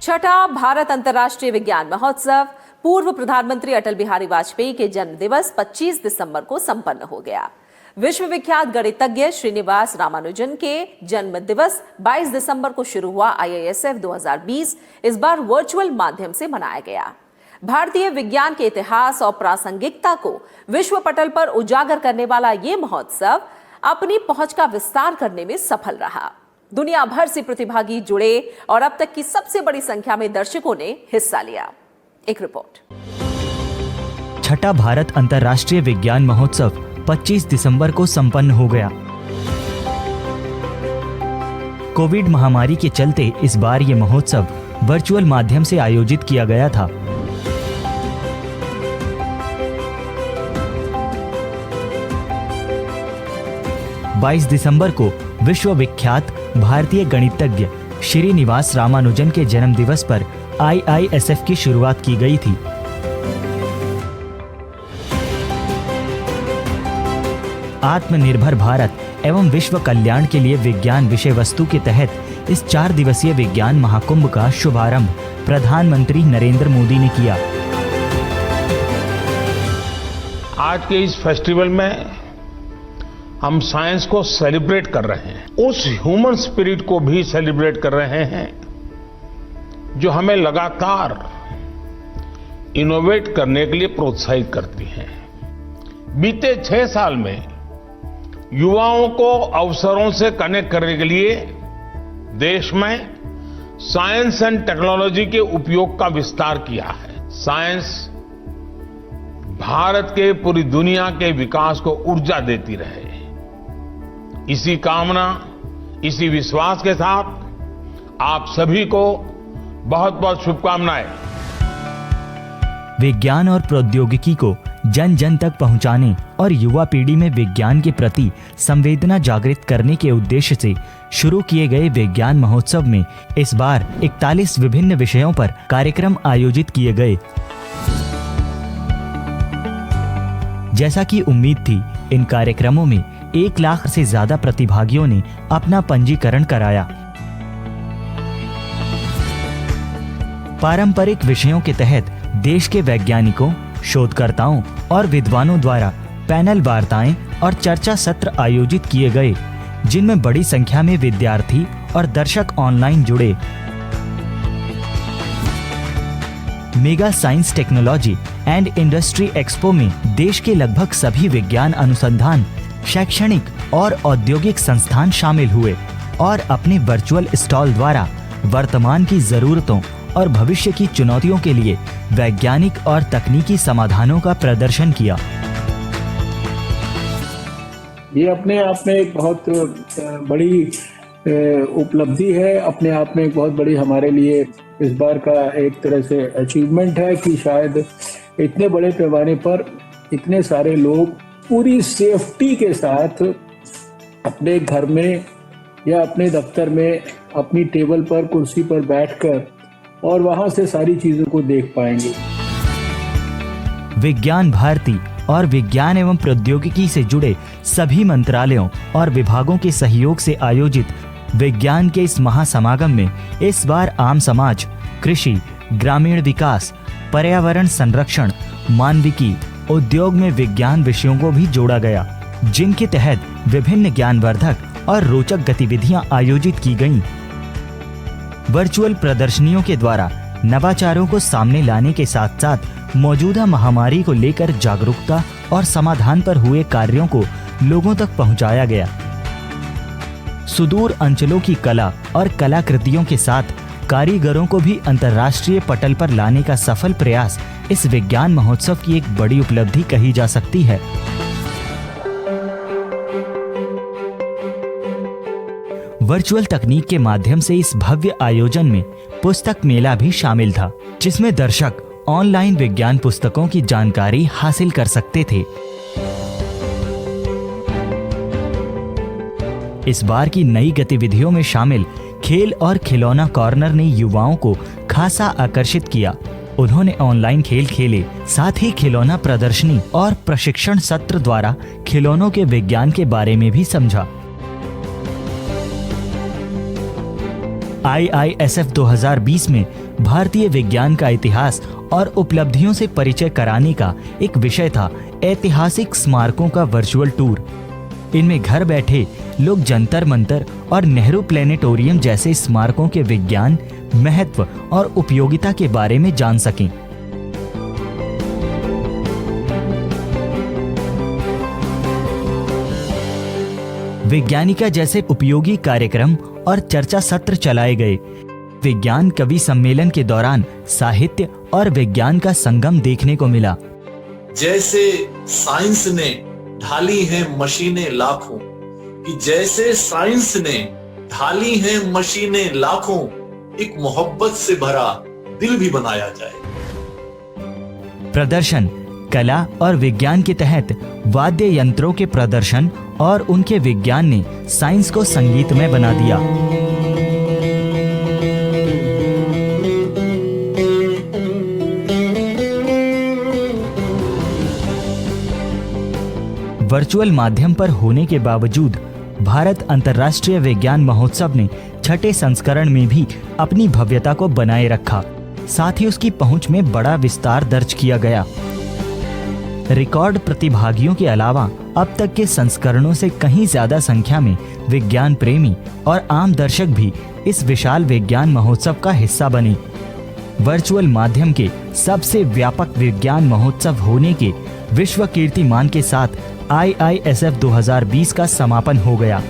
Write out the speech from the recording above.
छठा भारत अंतर्राष्ट्रीय विज्ञान महोत्सव पूर्व प्रधानमंत्री अटल बिहारी वाजपेयी के जन्म दिवस 25 दिसंबर को संपन्न हो गया। विश्वविख्यात गणितज्ञ श्रीनिवास रामानुजन के जन्म दिवस 22 दिसंबर को शुरू हुआ IISF 2020 इस बार वर्चुअल माध्यम से मनाया गया। भारतीय विज्ञान के इतिहास और प्रासंगिकता को विश्व पटल पर उजागर करने वाला ये महोत्सव अपनी पहुंच का विस्तार करने में सफल रहा। दुनिया भर से प्रतिभागी जुड़े और अब तक की सबसे बड़ी संख्या में दर्शकों ने हिस्सा लिया। एक रिपोर्ट। छठा भारत अंतर्राष्ट्रीय विज्ञान महोत्सव 25 दिसंबर को संपन्न हो गया। कोविड महामारी के चलते इस बार ये महोत्सव वर्चुअल माध्यम से आयोजित किया गया था। बाईस दिसंबर को विश्वविख्यात भारतीय गणितज्ञ श्रीनिवास रामानुजन के जन्म दिवस पर IISF की शुरुआत की गई थी। आत्मनिर्भर भारत एवं विश्व कल्याण के लिए विज्ञान विषय वस्तु के तहत इस 4 दिवसीय विज्ञान महाकुंभ का शुभारंभ प्रधानमंत्री नरेंद्र मोदी ने किया। आज के इस फेस्टिवल में हम साइंस को सेलिब्रेट कर रहे हैं, उस ह्यूमन स्पिरिट को भी सेलिब्रेट कर रहे हैं जो हमें लगातार इनोवेट करने के लिए प्रोत्साहित करती है। बीते 6 साल में युवाओं को अवसरों से कनेक्ट करने के लिए देश में साइंस एंड टेक्नोलॉजी के उपयोग का विस्तार किया है। साइंस भारत के पूरी दुनिया के विकास को ऊर्जा देती रहे, इसी कामना, इसी विश्वास के साथ आप सभी को बहुत बहुत शुभकामनाएं। विज्ञान और प्रौद्योगिकी को जन जन तक पहुंचाने और युवा पीढ़ी में विज्ञान के प्रति संवेदना जागृत करने के उद्देश्य से शुरू किए गए विज्ञान महोत्सव में इस बार 41 विभिन्न विषयों पर कार्यक्रम आयोजित किए गए। जैसा कि उम्मीद थी, इन कार्यक्रमों में 1 लाख से ज्यादा प्रतिभागियों ने अपना पंजीकरण कराया। पारंपरिक विषयों के तहत देश के वैज्ञानिकों, शोधकर्ताओं और विद्वानों द्वारा पैनल वार्ताएं और चर्चा सत्र आयोजित किए गए, जिनमें बड़ी संख्या में विद्यार्थी और दर्शक ऑनलाइन जुड़े। Mega science technology and industry expo में देश के लगभग सभी विज्ञान अनुसंधान, शैक्षणिक और औद्योगिक संस्थान शामिल हुए और अपने वर्चुअल स्टॉल द्वारा वर्तमान की जरूरतों और भविष्य की चुनौतियों के लिए वैज्ञानिक और तकनीकी समाधानों का प्रदर्शन किया। ये अपने आप में एक बहुत बड़ी उपलब्धि है, अपने आप में एक बहुत बड़ी हमारे लिए इस बार का एक तरह से अचीवमेंट है कि शायद इतने बड़े पैमाने पर इतने सारे लोग पूरी सेफ्टी के साथ अपने घर में या अपने दफ्तर में अपनी टेबल पर, कुर्सी पर बैठकर और वहां से सारी चीजों को देख पाएंगे। विज्ञान भारती और विज्ञान एवं प्रौद्योगिकी से जुड़े सभी मंत्रालयों और विभागों के सहयोग से आयोजित विज्ञान के इस महासमागम में इस बार आम समाज, कृषि, ग्रामीण विकास, पर्यावरण संरक्षण, मानविकी, उद्योग में विज्ञान विषयों को भी जोड़ा गया, जिनके तहत विभिन्न ज्ञानवर्धक और रोचक गतिविधियां आयोजित की गईं। वर्चुअल प्रदर्शनियों के द्वारा नवाचारों को सामने लाने के साथ साथ मौजूदा महामारी को लेकर जागरूकता और समाधान पर हुए कार्यों को लोगों तक पहुंचाया गया। सुदूर अंचलों की कला और कलाकृतियों के साथ कारीगरों को भी अंतर्राष्ट्रीय पटल पर लाने का सफल प्रयास इस विज्ञान महोत्सव की एक बड़ी उपलब्धि कही जा सकती है। वर्चुअल तकनीक के माध्यम से इस भव्य आयोजन में पुस्तक मेला भी शामिल था, जिसमें दर्शक ऑनलाइन विज्ञान पुस्तकों की जानकारी हासिल कर सकते थे। इस बार की नई गतिविधियों में शामिल खेल और खिलौना कॉर्नर ने युवाओं को खासा आकर्षित किया। उन्होंने ऑनलाइन खेल खेले, साथ ही खिलौना प्रदर्शनी और प्रशिक्षण सत्र द्वारा खिलौनों के विज्ञान के बारे में भी समझा। IISF 2020 में भारतीय विज्ञान का इतिहास और उपलब्धियों से परिचय कराने का एक विषय था ऐतिहासिक स्मारकों का वर्चुअल टूर। इनमें घर बैठे लोग जंतर मंतर और नेहरू प्लेनेटोरियम जैसे स्मारकों के विज्ञान, महत्व और उपयोगिता के बारे में जान सकें। विज्ञानिका जैसे उपयोगी कार्यक्रम और चर्चा सत्र चलाए गए। विज्ञान कवि सम्मेलन के दौरान साहित्य और विज्ञान का संगम देखने को मिला। जैसे साइंस ने ढाली हैं मशीनें लाखों, कि जैसे साइंस ने ढाली हैं मशीनें लाखों, एक मोहब्बत से भरा दिल भी बनाया जाए। प्रदर्शन, कला और विज्ञान के तहत वाद्य यंत्रों के प्रदर्शन और उनके विज्ञान ने साइंस को संगीतमय बना दिया। वर्चुअल माध्यम पर होने के बावजूद भारत अंतर्राष्ट्रीय विज्ञान महोत्सव ने छठे संस्करण में भी अपनी भव्यता को बनाए रखा। साथ ही उसकी पहुंच में बड़ा विस्तार दर्ज किया गया। रिकॉर्ड प्रतिभागियों के अलावा अब तक के संस्करणों से कहीं ज्यादा संख्या में विज्ञान प्रेमी और आम दर्शक भी इस विशाल विज्ञान महोत्सव का हिस्सा बने। वर्चुअल माध्यम के सबसे व्यापक विज्ञान महोत्सव होने के विश्व कीर्तिमान के साथ IISF 2020 का समापन हो गया।